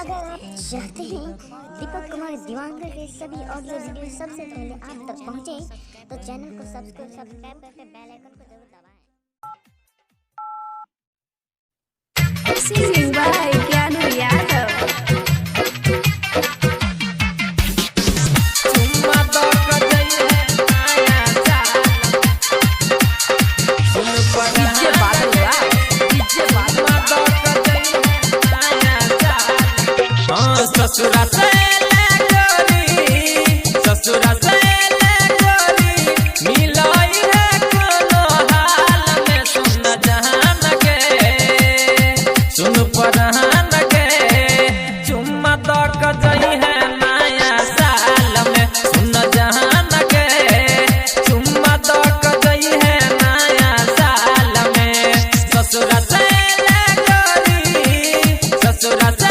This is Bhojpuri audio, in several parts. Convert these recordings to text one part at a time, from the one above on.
अगर आप चाहते हैं दीपक कुमार दिवांगर के सभी ऑडियो वीडियो सबसे पहले आप तक पहुंचे तो चैनल को सब्सक्राइब करके बेल आइकन को जरूर दबाएं। Singing by Keanu Yadav. ससुरा से ले गोरी ससुरा से ले गोरी मिलाई है कोनो हाल में सुन जहान के सुन परान के चुम्मा दो कजई है नया साल में सुन जहान के चुम्मा दो कजई है नया साल में ससुरा से ले गोरी ससुरा से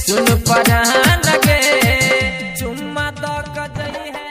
सुन परान के चुम्मा दो कजई है।